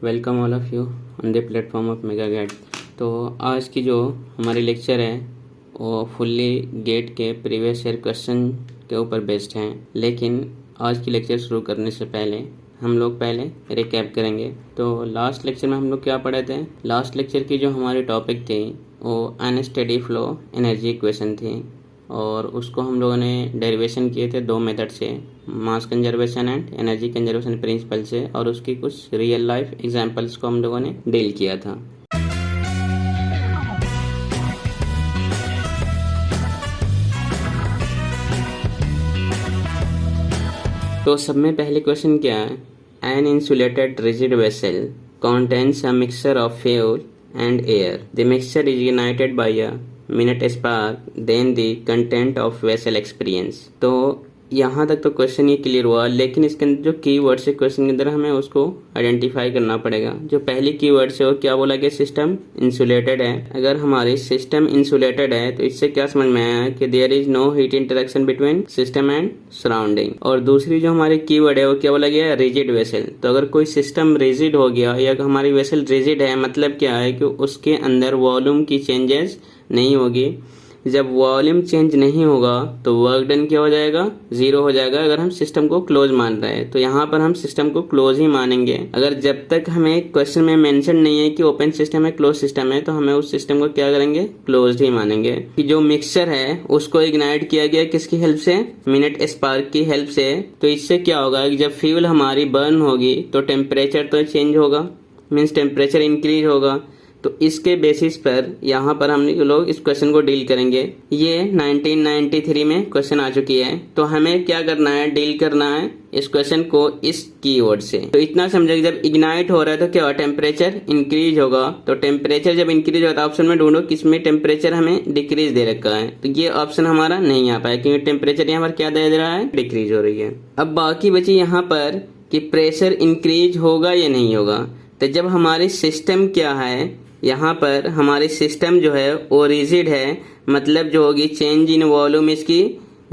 Welcome all of you on the platform of mega GATE. तो आज की जो हमारी लेक्चर है वो फुल्ली गेट के प्रीवियस ईयर क्वेश्चन के ऊपर बेस्ड हैं, लेकिन आज की लेक्चर शुरू करने से पहले हम लोग पहले रिकैप करेंगे। तो लास्ट लेक्चर में हम लोग क्या पढ़े थे? लास्ट लेक्चर की जो हमारी टॉपिक थी वो अनस्टेडी फ्लो एनर्जी इक्वेशन थी, और उसको हम लोगों ने डेरिवेशन किए थे दो मेथड से, mass conservation and energy conservation principle से, और उसकी कुछ रियल लाइफ एग्जांपल्स को हम लोगों ने डील किया था। तो सब में पहले क्वेश्चन क्या है? An insulated rigid vessel contains a mixture of fuel and air. The mixture is ignited by a minute spark, then the content of vessel experience. तो यहाँ तक तो क्वेश्चन ये क्लियर हुआ, लेकिन इसके अंदर जो की वर्ड है क्वेश्चन के अंदर हमें उसको आइडेंटिफाई करना पड़ेगा। जो पहली की वर्ड है वो क्या बोला गया? सिस्टम इंसुलेटेड है। अगर हमारी सिस्टम इंसुलेटेड है तो इससे क्या समझ में आया कि there is no heat interaction between system and surrounding. और दूसरी जो हमारी की वर्ड है वो क्या बोला गया? Rigid vessel. तो अगर कोई सिस्टम रिजिड हो गया या हमारी वेसल रिजिड है, मतलब क्या है कि उसके अंदर वॉल्यूम की चेंजेस नहीं होगी। जब वॉल्यूम चेंज नहीं होगा तो वर्क डन क्या हो जाएगा? जीरो हो जाएगा। अगर हम सिस्टम को क्लोज मान रहे हैं तो यहाँ पर हम सिस्टम को क्लोज ही मानेंगे। अगर जब तक हमें क्वेश्चन में मेंशन नहीं है कि ओपन सिस्टम है क्लोज सिस्टम है, तो हमें उस सिस्टम को क्या करेंगे? क्लोज ही मानेंगे। कि जो मिक्सचर है उसको इग्नाइट किया गया किसकी हेल्प से? मिनट स्पार्क की हेल्प से। तो इससे क्या होगा कि जब फ्यूल हमारी बर्न होगी तो टेम्परेचर तो चेंज होगा, मीन्स टेम्परेचर इंक्रीज होगा। तो इसके बेसिस पर यहाँ पर हम लोग इस क्वेश्चन को डील करेंगे। ये 1993 में क्वेश्चन आ चुकी है। तो हमें क्या करना है? डील करना है इस क्वेश्चन को इस कीवर्ड से। तो इतना समझे कि जब इग्नाइट हो रहा है तो क्या होगा? टेम्परेचर इंक्रीज होगा। तो टेम्परेचर जब इंक्रीज होता है ऑप्शन में ढूंढो किसमें टेम्परेचर हमें डिक्रीज दे रखा है। तो ये ऑप्शन हमारा नहीं आ पाया क्योंकि टेम्परेचर यहाँ पर क्या दे रहा है? डिक्रीज हो रही है। अब बाकी बची यहाँ पर कि प्रेशर इंक्रीज होगा या नहीं होगा। तो जब हमारी सिस्टम क्या है, यहाँ पर हमारी सिस्टम जो है वो रिजिड है, मतलब जो होगी चेंज इन वॉल्यूम इसकी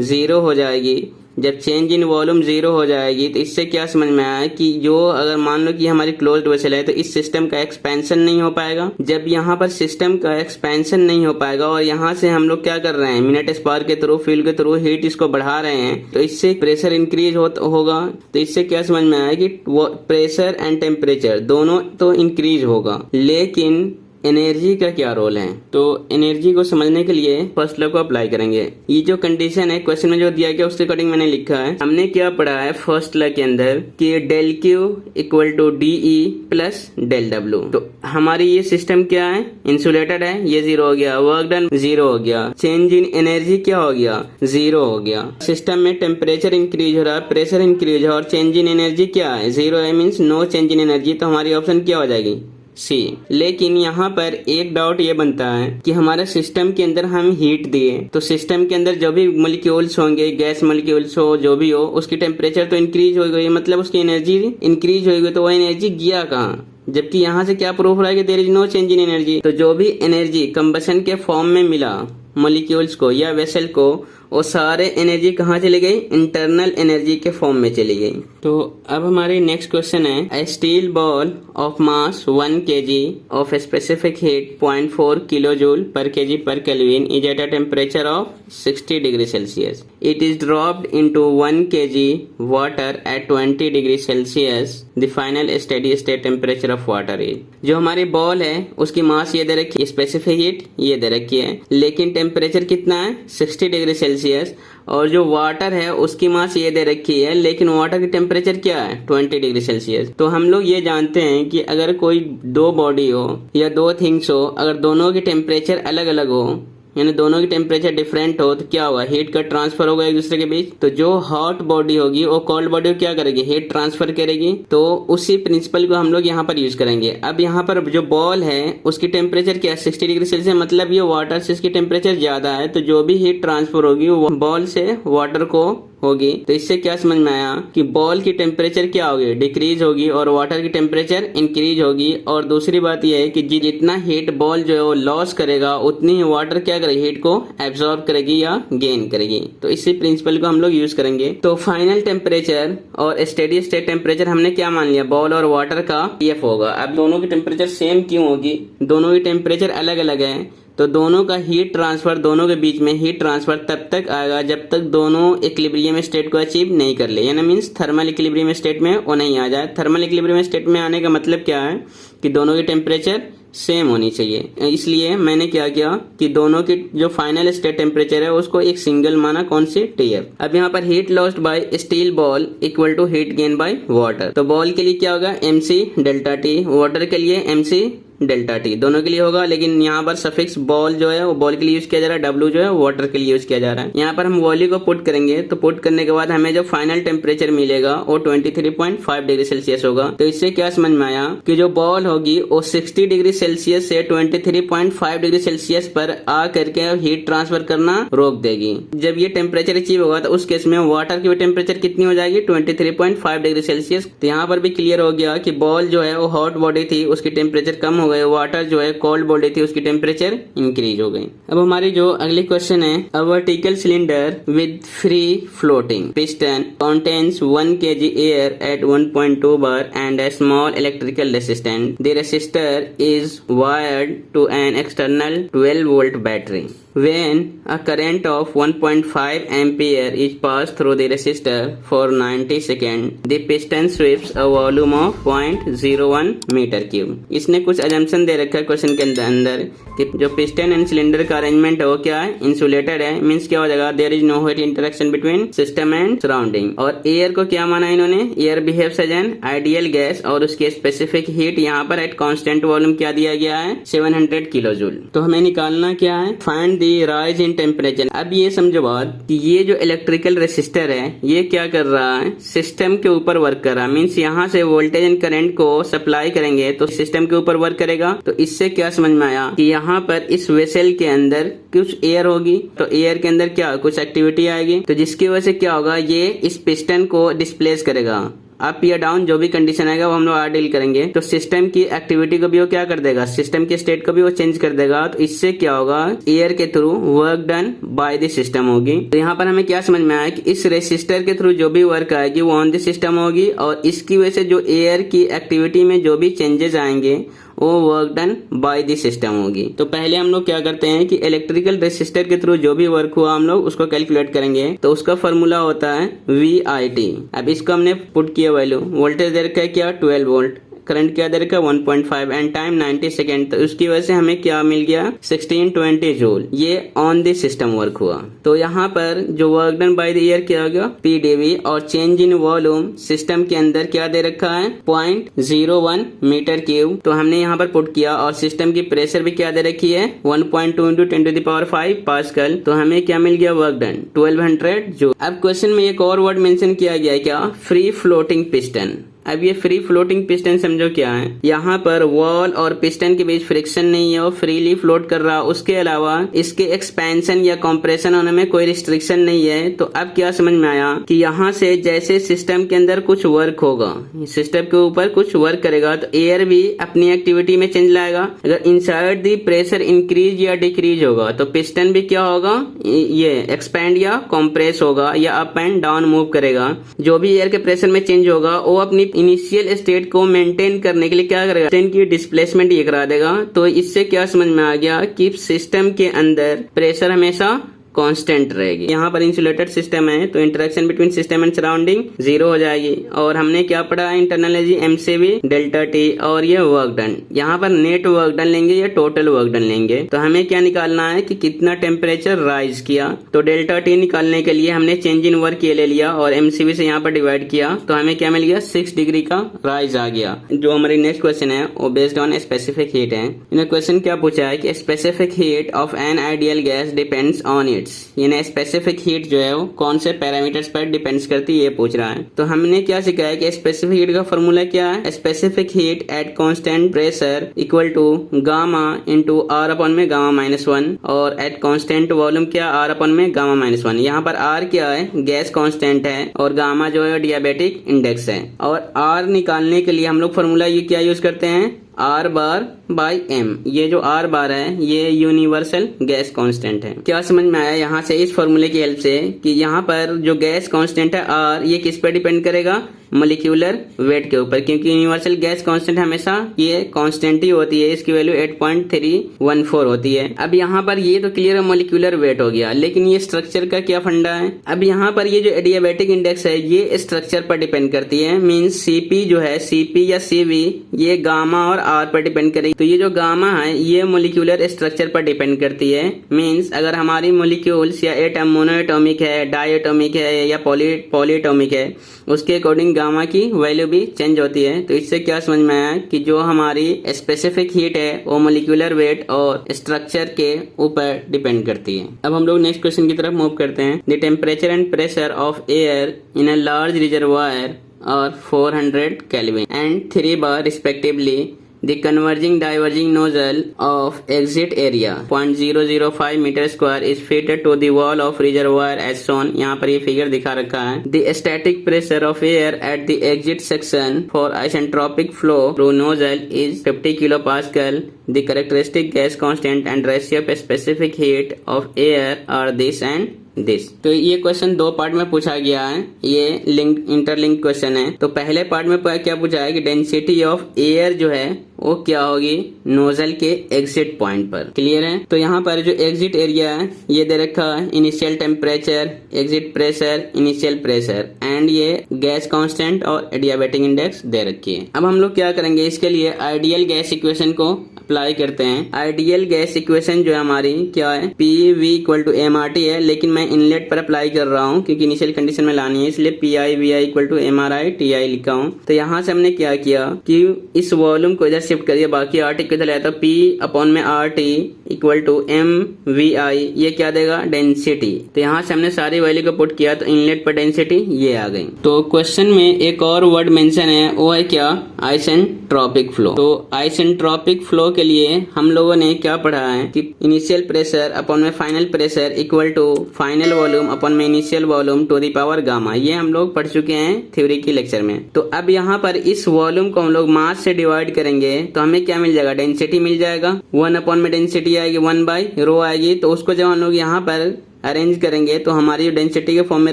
जीरो हो जाएगी। जब चेंज इन वॉल्यूम जीरो हो जाएगी तो इससे क्या समझ में आया कि जो अगर मान लो कि हमारी क्लोज्ड वेसल है तो इस सिस्टम का एक्सपेंशन नहीं हो पाएगा। जब यहाँ पर सिस्टम का एक्सपेंशन नहीं हो पाएगा और यहाँ से हम लोग क्या कर रहे हैं? मिनट स्पार्क के थ्रू, फ्यूल के थ्रू हीट इसको बढ़ा रहे हैं, तो इससे प्रेशर इंक्रीज होगा। तो इससे क्या समझ में आया कि प्रेशर एंड टेम्परेचर दोनों तो इंक्रीज होगा, लेकिन एनर्जी का क्या रोल है? तो एनर्जी को समझने के लिए फर्स्ट लॉ को अप्लाई करेंगे। ये जो कंडीशन है क्वेश्चन में जो दिया गया उसके अकॉर्डिंग मैंने लिखा है। हमने क्या पढ़ा है फर्स्ट लॉ के अंदर कि del Q equal to D E plus del W. तो हमारी ये सिस्टम क्या है? इंसुलेटेड है, ये जीरो हो गया। वर्क डन जीरो हो गया। चेंज इन एनर्जी क्या हो गया? जीरो हो गया। सिस्टम में टेम्परेचर इंक्रीज हो रहा है, प्रेशर इंक्रीज हो, और चेंज इन एनर्जी क्या है? जीरो है, means no change in energy. तो हमारी ऑप्शन क्या हो जाएगी? सी। लेकिन यहाँ पर एक डाउट ये बनता है कि हमारे सिस्टम के अंदर हम हीट दिए तो सिस्टम के अंदर जो भी मॉलिक्यूल्स होंगे, गैस मॉलिक्यूल्स हो जो भी हो, उसकी टेम्परेचर तो इंक्रीज हो गई, मतलब उसकी एनर्जी इंक्रीज हो गई। तो वो एनर्जी गया कहाँ? जबकि यहाँ से क्या प्रूफ रहा है कि there is no change in energy. तो जो भी एनर्जी कंबशन के फॉर्म में मिला मॉलिक्यूल्स को या वेसल को, वो सारे एनर्जी कहाँ चली गई? इंटरनल एनर्जी के फॉर्म में चली गई। तो अब हमारी नेक्स्ट क्वेश्चन है, a steel ball of mass 1 kg of specific heat 0.4 kilojoule per kg per kelvin is at a temperature of 60 degree Celsius. It is dropped into 1 kg water at 20 degree Celsius. The final steady state temperature of water is. जो हमारी ball है उसकी मास ये दे रखी है, specific heat ये दे रखी है, लेकिन टेम्परेचर कितना है? 60 डिग्री सेल्सियस। और जो वाटर है उसकी मास ये दे रखी है, लेकिन वाटर की टेम्परेचर क्या है? 20 डिग्री सेल्सियस। तो हम लोग ये जानते हैं कि अगर कोई दो बॉडी हो या दो थिंग्स हो, अगर दोनों की टेम्परेचर अलग अलग हो, यानी दोनों की टेम्परेचर डिफरेंट हो, तो क्या होगा? हीट का ट्रांसफर होगा एक दूसरे के बीच। तो जो हॉट बॉडी होगी वो कोल्ड बॉडी को क्या करेगी? हीट ट्रांसफर करेगी। तो उसी प्रिंसिपल को हम लोग यहाँ पर यूज करेंगे। अब यहाँ पर जो बॉल है उसकी टेम्परेचर क्या है? 60 डिग्री सेल्सियस, मतलब ये वाटर से इसकी टेम्परेचर ज्यादा है। तो जो भी हीट ट्रांसफर होगी वो बॉल से वाटर को होगी तो इससे क्या समझ में आया कि बॉल की टेम्परेचर क्या होगी, डिक्रीज होगी और वाटर की टेम्परेचर इंक्रीज होगी। और दूसरी बात यह है कि जितना हीट बॉल जो है वो लॉस करेगा उतनी ही वाटर क्या करेगी, हीट को एब्जॉर्ब करेगी या गेन करेगी। तो इसी प्रिंसिपल को हम लोग यूज करेंगे। तो फाइनल टेम्परेचर और स्टेडी स्टेट टेम्परेचर हमने क्या मान लिया, बॉल और वाटर का TF होगा। अब दोनों की टेम्परेचर सेम क्यों होगी, दोनों की टेम्परेचर अलग अलग है तो दोनों का हीट ट्रांसफर, दोनों के बीच में हीट ट्रांसफर तब तक आएगा जब तक दोनों इक्विलिब्रियम स्टेट को अचीव नहीं कर ले, यानी मीन्स थर्मल इक्विलिब्रियम स्टेट में वो नहीं आ जाए। थर्मल इक्विलिब्रियम स्टेट में आने का मतलब क्या है कि दोनों की टेम्परेचर सेम होनी चाहिए। इसलिए मैंने क्या किया कि दोनों की जो फाइनल स्टेट टेम्परेचर है उसको एक सिंगल माना, कौन सी, TF। अब यहाँ पर heat lost by steel ball equal to heat gain by water. तो बॉल के लिए क्या होगा, MC डेल्टा T, वाटर के लिए MC डेल्टा T, दोनों के लिए होगा। लेकिन यहाँ पर सफिक्स बॉल जो है वो बॉल के लिए यूज किया जा रहा है, W जो है वाटर के लिए यूज किया जा रहा है। यहाँ पर हम वॉल्यू को पुट करेंगे तो पुट करने के बाद हमें जो फाइनल टेम्परेचर मिलेगा वो 23.5 डिग्री सेल्सियस होगा। तो इससे क्या समझ में आया कि जो बॉल होगी वो 60 डिग्री सेल्सियस से 23.5 डिग्री सेल्सियस पर आ करके हीट ट्रांसफर करना रोक देगी। जब ये टेम्परेचर अचीव होगा तो उस केस में वाटर की टेम्परेचर कितनी हो जाएगी, 23.5 डिग्री सेल्सियस। तो यहाँ पर भी क्लियर हो गया कि बॉल जो है वो हॉट बॉडी थी, उसकी टेम्परेचर कम हो गए, वाटर जो है कोल्ड बॉडी थी, उसकी टेम्परेचर इंक्रीज हो गई। अब हमारी जो अगली क्वेश्चन है, a vertical cylinder with free floating piston contains 1 kg air at 1.2 bar and a small electrical resistant. The resistor is wired to an external 12 volt battery. When a current of 1.5 ampere is passed through the resistor for 90 seconds, the piston sweeps a volume of 0.01 meter cube. इसने कुछ assumption दे रखा है question के अंदर कि जो piston and cylinder का arrangement है वो क्या है, इंसुलेटेड है। मीन्स क्या हो जाएगा, there is no heat interaction between system and surrounding. और एयर को क्या माना इन्होंने, air behaves as an ideal gas और उसकी स्पेसिफिक हीट यहाँ पर एट कांस्टेंट वॉल्यूम क्या दिया गया है, 700 किलो जूल। तो हमें निकालना क्या है, find the rise in temperature. अब ये समझो बात कि ये जो इलेक्ट्रिकल रेसिस्टर है ये क्या कर रहा है, सिस्टम के ऊपर वर्क कर रहा है। मीन्स यहाँ से वोल्टेज एंड करंट को सप्लाई करेंगे तो सिस्टम के ऊपर वर्क करेगा। तो इससे क्या समझ में आया कि यहाँ पर इस वेसल के अंदर कुछ एयर होगी, तो एयर के अंदर क्या कुछ एक्टिविटी आएगी, तो जिसकी वजह से क्या होगा, ये इस पिस्टन को डिस्प्लेस करेगा। अप या डाउन जो भी कंडीशन आएगा वो हम लोग आज डील करेंगे। तो सिस्टम की एक्टिविटी को भी वो क्या कर देगा, सिस्टम के स्टेट को भी वो चेंज कर देगा। तो इससे क्या होगा, एयर के through work done by the system होगी। तो यहाँ पर हमें क्या समझ में आया कि इस रेसिस्टर के थ्रू जो भी वर्क आएगी वो ऑन द सिस्टम होगी और इसकी वजह से जो एयर की एक्टिविटी में जो भी चेंजेस आएंगे वो work done by the system होगी। तो पहले हम लोग क्या करते हैं कि इलेक्ट्रिकल रेसिस्टर के थ्रू जो भी वर्क हुआ हम लोग उसको कैलकुलेट करेंगे। तो उसका फॉर्मूला होता है VIT। अब इसको हमने पुट किया वैल्यू, वोल्टेज दे रखा है क्या 12 वोल्ट, करंट क्या दे रखा है 1.5 एंड टाइम 90 सेकेंड। तो उसकी वजह से हमें क्या मिल गया 1620 जूल। ये ऑन द सिस्टम वर्क हुआ। तो यहाँ पर जो work done by the year क्या हो गया PdV और चेंज इन वॉल्यूम सिस्टम के अंदर क्या दे रखा है 0.01 मीटर क्यूब। तो हमने यहाँ पर पुट किया और सिस्टम की प्रेशर भी क्या दे रखी है 1.2 × 10⁵ पास्कल। तो हमें क्या मिल गया वर्क डन 1200 जूल। अब क्वेश्चन में एक और वर्ड मेंशन किया गया है क्या, फ्री फ्लोटिंग पिस्टन। अब ये फ्री फ्लोटिंग पिस्टन समझो क्या है, यहाँ पर वॉल और पिस्टन के बीच फ्रिक्शन नहीं है, वो फ्रीली फ्लोट कर रहा। उसके अलावा इसके एक्सपेंशन या कंप्रेशन होने में कोई रिस्ट्रिक्शन नहीं है। तो अब क्या समझ में आया कि यहाँ से जैसे सिस्टम के अंदर कुछ वर्क होगा, सिस्टम के ऊपर कुछ वर्क करेगा तो एयर भी अपनी एक्टिविटी में चेंज लाएगा। अगर इनसाइड दी प्रेशर इंक्रीज या डिक्रीज होगा तो पिस्टन भी क्या होगा, ये एक्सपैंड या कॉम्प्रेस होगा या अप एंड डाउन मूव करेगा। जो भी एयर के प्रेशर में चेंज होगा वो अपनी इनिशियल स्टेट को मेंटेन करने के लिए क्या करेगा, पिस्टन की डिस्प्लेसमेंट ये करा देगा। तो इससे क्या समझ में आ गया कि सिस्टम के अंदर प्रेशर हमेशा कांस्टेंट रहेगी। यहाँ पर इंसुलेटेड सिस्टम है तो interaction between system and surrounding 0 हो जाएगी। और हमने क्या पढ़ा internal energy MCV delta T और ये वर्क डन। यहाँ पर नेट वर्क डन लेंगे या टोटल वर्क डन लेंगे। तो हमें क्या निकालना है कि कितना टेम्परेचर राइज किया। तो डेल्टा T निकालने के लिए हमने चेंज इन वर्क ये ले लिया और MCV से यहाँ पर डिवाइड किया तो हमें क्या मिल गया 6 डिग्री का राइज आ गया। जो हमारी नेक्स्ट क्वेश्चन है वो बेस्ड ऑन स्पेसिफिक हीट है। इन्हें क्वेश्चन क्या पूछा है कि specific heat of N ideal gas depends on it's heats, यानी स्पेसिफिक हीट जो है वो कौन से पैरामीटर्स पर डिपेंड्स करती है ये पूछ रहा है। तो हमने क्या सीखा है कि स्पेसिफिक हीट का फॉर्मूला क्या है, specific heat at constant pressure equal to gamma into R upon में गामा माइनस 1 और एट कांस्टेंट वॉल्यूम क्या आर अपॉन में गामा माइनस 1। यहाँ पर आर क्या है, गैस कांस्टेंट है और गामा जो है डियाबेटिक इंडेक्स है। और आर निकालने के लिए हम लोग फॉर्मूला ये क्या यूज करते हैं, आर बार बाई एम। ये जो आर बार है ये यूनिवर्सल गैस कांस्टेंट है। क्या समझ में आया यहाँ से इस फॉर्मूले की हेल्प से कि यहाँ पर जो गैस कांस्टेंट है आर, ये किस पर डिपेंड करेगा, मॉलिक्यूलर वेट के ऊपर, क्योंकि यूनिवर्सल गैस कांस्टेंट हमेशा ये कांस्टेंट ही होती है, इसकी वैल्यू 8.314 होती है। अब यहाँ पर ये तो क्लियर मॉलिक्यूलर वेट हो गया, लेकिन ये स्ट्रक्चर का क्या फंडा है। अब यहाँ पर ये जो एडियाबेटिक इंडेक्स है ये स्ट्रक्चर पर डिपेंड करती है, मीन्स सीपी जो है, सीपी या सीवी ये गामा और आर पर डिपेंड करेगी। तो ये जो गामा है ये मॉलिक्यूलर स्ट्रक्चर पर डिपेंड करती है, मीन्स अगर हमारी मॉलिक्यूल्स या एटम मोनोएटॉमिक है, डायएटॉमिक है या पॉलीएटॉमिक है, उसके अकॉर्डिंग गामा की वैल्यू भी चेंज होती है। तो इससे क्या समझ में आया कि जो हमारी स्पेसिफिक हीट है वो मॉलिक्यूलर वेट और स्ट्रक्चर के ऊपर डिपेंड करती है। अब हम लोग नेक्स्ट क्वेश्चन की तरफ मूव करते हैं। The temperature and pressure of air in a large reservoir और 400 Kelvin and 3 bar respectively. The converging diverging nozzle of exit area 0.005 meter square is fitted to the wall of reservoir as shown. यहाँ पर ये figure दिखा रखा है। The static pressure of air at the exit section for isentropic flow through nozzle is 50 kilopascal. The characteristic gas constant and ratio of specific heat of air are this and this. तो ये question दो part में पूछा गया है, ये link interlink question है। तो पहले पार्ट में क्या पूछा है कि डेंसिटी ऑफ एयर जो है वो क्या होगी नोजल के एग्जिट पॉइंट पर। क्लियर है। तो यहाँ पर जो एग्जिट एरिया है ये दे रखा है, initial temperature, exit pressure, initial pressure and ये गैस कांस्टेंट और एडियाबेटिक इंडेक्स दे रखी है। अब हम लोग क्या करेंगे, इसके लिए आइडियल गैस इक्वेशन को अप्लाई करते हैं। आइडियल गैस इक्वेशन जो है हमारी क्या है, P V equal to M R T है, लेकिन मैं इनलेट पर अप्लाई कर रहा हूँ क्योंकि इनिशियल कंडीशन में लानी है, इसलिए P I V I equal to M R I T I लिखा हूँ। तो यहाँ से हमने क्या किया कि इस वॉल्यूम को इधर शिफ्ट कर दिया, बाकी आर टी को इधर लाया, तो पी अपॉन में R T equal to M V I, ये क्या देगा डेंसिटी। तो यहाँ से हमने सारी वैल्यू को पुट किया तो इनलेट पर डेंसिटी ये आ गई। तो क्वेश्चन में एक और वर्ड मेंशन है, वो है क्या, आइसेंट्रोपिक फ्लो। तो आइसेंट्रोपिक फ्लो के लिए हम लोगों ने क्या पढ़ा है कि इनिशियल प्रेशर अपॉन में final pressure equal to final volume upon में initial volume to the power gamma. ये हम लोग पढ़ चुके हैं थ्योरी की लेक्चर में। तो अब यहाँ पर इस वॉल्यूम को हम लोग मास से डिवाइड करेंगे तो हमें क्या मिल जाएगा, डेंसिटी मिल जाएगा। 1 अपॉन में डेंसिटी आएगी 1 बाई रो आएगी। तो उसको जब हम लोग यहाँ पर अरेंज करेंगे तो हमारी डेंसिटी के फॉर्म में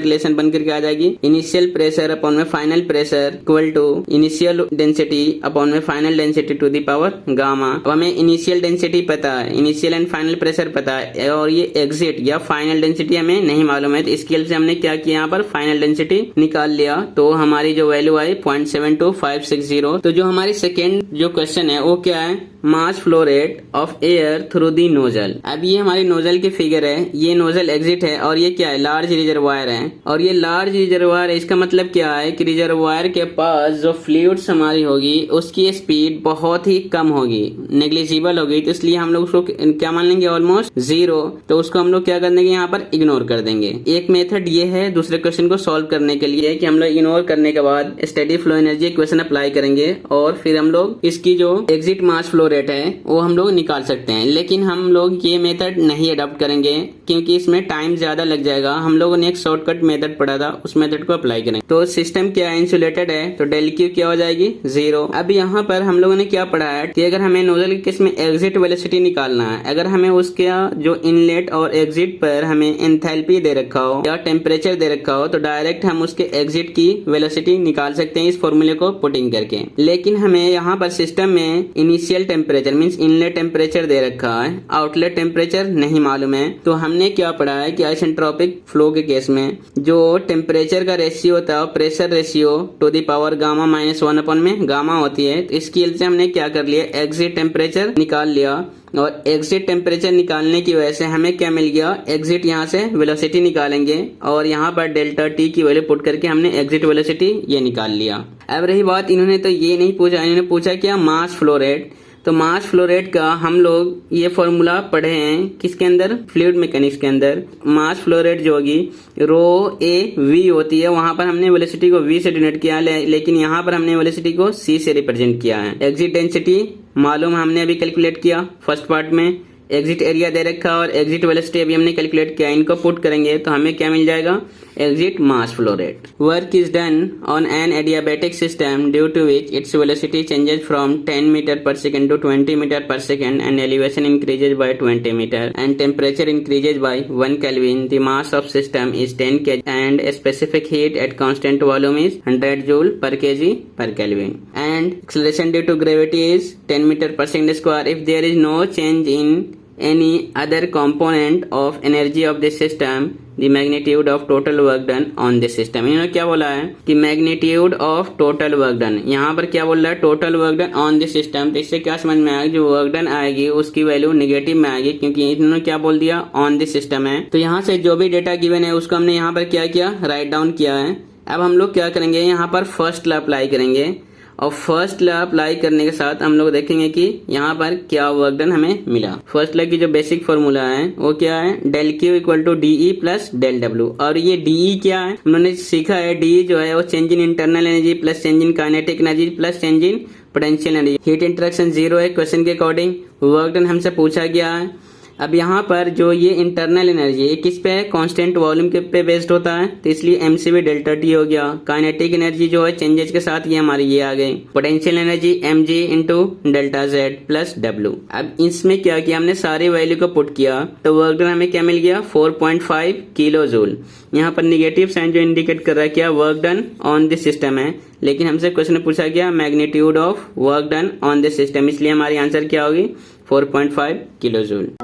रिलेशन बन करके आ जाएगी, इनिशियल प्रेशर अपॉन में final pressure equal to initial density upon में final density to the power gamma. अब हमें इनिशियल डेंसिटी पता है, इनिशियल एंड फाइनल प्रेशर पता है, और ये एग्जिट या फाइनल डेंसिटी हमें नहीं मालूम है। तो इसकी हेल्प से हमने क्या किया, यहाँ पर फाइनल डेंसिटी निकाल लिया। तो हमारी जो वैल्यू आई 0.72560। तो जो हमारी सेकेंड जो क्वेश्चन है वो क्या है, मास flow rate of air through the nozzle. अब ये हमारी नोजल की फिगर है, ये नोजल एग्जिट है और ये क्या है, लार्ज रिजर्वायर है। और ये लार्ज रिजर्वायर है, इसका मतलब क्या है कि रिजर्वायर के पास जो फ्लूइड्स हमारी होगी उसकी स्पीड बहुत ही कम होगी, नेग्लिजिबल होगी। तो इसलिए हम लोग उसको क्या मान लेंगे, ऑलमोस्ट जीरो। तो उसको हम लोग क्या कर देंगे, यहाँ पर इग्नोर कर देंगे। एक मेथड ये है दूसरे क्वेश्चन को सॉल्व करने के लिए कि हम लोग इग्नोर करने के बाद steady flow energy equation apply करेंगे और फिर हम लोग इसकी जो एग्जिट मास फ्लो रेट है वो हम लोग निकाल सकते हैं। लेकिन हम लोग ये मेथड नहीं अडॉप्ट करेंगे क्योंकि इसमें टाइम ज्यादा लग जाएगा। हम लोगों ने एक शॉर्टकट मेथड पढ़ा था, उस मेथड को अप्लाई करेंगे। तो सिस्टम क्या है, इंसुलेटेड है, तो डेल क्यू क्या हो जाएगी, जीरो। अब यहाँ पर हम लोगों ने क्या पढ़ा है कि अगर हमें नोजल के केस में एग्जिट वेलोसिटी निकालना है, अगर हमें उसका जो इनलेट और एग्जिट पर हमें एंथैल्पी दे रखा हो या टेम्परेचर दे रखा हो तो डायरेक्ट हम उसके एग्जिट की वेलोसिटी निकाल सकते हैं इस फॉर्मूले को पुटिंग करके। लेकिन हमें यहाँ पर सिस्टम में initial temperature means inlet temperature दे रखा है, आउटलेट टेम्परेचर नहीं मालूम है। तो हमने क्या पढ़ा है कि आइसेंट्रोपिक फ्लो के केस में जो टेम्परेचर का रेशियो होता है pressure ratio to the power gamma minus 1 upon में गामा होती है। तो इसकी हेल्प से हमने क्या कर लिया, एग्जिट टेम्परेचर निकाल लिया। और एग्जिट टेम्परेचर निकालने की वजह से हमें क्या मिल गया, एग्जिट यहाँ से वेलोसिटी निकालेंगे और यहाँ पर डेल्टा टी की वैल्यू पुट करके हमने एग्जिट वेलोसिटी ये निकाल लिया। अब रही बात, इन्होंने तो ये नहीं पूछा, इन्होंने पूछा क्या, मास फ्लो रेट। तो मास फ्लो रेट का हम लोग ये फॉर्मूला पढ़े हैं किसके अंदर, फ्लूइड मैकेनिक्स के अंदर। मास फ्लो रेट जो होगी रो ए वी होती है, वहां पर हमने वेलोसिटी को वी से डिनोट किया है, लेकिन यहाँ पर हमने वेलोसिटी को सी से रिप्रेजेंट किया है। एग्जिट डेंसिटी मालूम हमने अभी कैलकुलेट किया फर्स्ट पार्ट में, एग्जिट एरिया दे रखा और एग्जिट वेलोसिटी अभी हमने कैलकुलेट किया। इनको पुट करेंगे तो हमें क्या मिल जाएगा, exit mass flow rate. Work is done on an adiabatic system due to which its velocity changes from 10 meter per second to 20 meter per second and elevation increases by 20 meter and temperature increases by 1 kelvin. The mass of system is 10 kg and specific heat at constant volume is 100 joule per kg per Kelvin and acceleration due to gravity is 10 meter per second square if there is no change in any other component of energy of the system, the magnitude of total work done on the system। इन्होंने क्या बोला है कि magnitude of total work done, यहाँ पर क्या बोल रहा है, total work done on the system। तो इससे क्या समझ में आएगा, जो वर्क डन आएगी उसकी वैल्यू नेगेटिव में आएगी, क्योंकि इन्होंने क्या बोल दिया, ऑन द सिस्टम है। तो यहाँ से जो भी डेटा गिवन है उसको हमने यहाँ पर क्या किया, राइट डाउन किया है। अब हम लोग क्या करेंगे, यहाँ पर फर्स्ट लॉ अप्लाई करेंगे और फर्स्ट लॉ अप्लाई करने के साथ हम लोग देखेंगे कि यहाँ पर क्या वर्क डन हमें मिला। फर्स्ट लॉ की जो बेसिक फॉर्मूला है वो क्या है, del Q equal to DE plus del W. और ये डीई क्या है, हमने सीखा है, डीई जो है वो change in internal energy plus change in kinetic energy plus change in potential energy. Heat interaction zero है क्वेश्चन के अकॉर्डिंग, वर्क डन हमसे पूछा गया है। अब यहाँ पर जो ये इंटरनल एनर्जी ये किस पे है, कांस्टेंट वॉल्यूम के पे बेस्ड होता है, तो इसलिए एमसीवी डेल्टा टी हो गया। काइनेटिक एनर्जी जो है चेंजेस के साथ ये हमारी ये आ गई। Potential energy mg into delta Z plus W. अब इसमें क्या किया, हमने सारी वैल्यू को पुट किया तो वर्क डन हमें क्या मिल गया, 4.5 किलो जूल। यहाँ पर निगेटिव साइन जो इंडिकेट कर रहा है क्या, work done on the system है, लेकिन हमसे क्वेश्चन पूछा गया magnitude of work done on the system, इसलिए हमारी आंसर क्या होगी, 4.5 किलो जूल।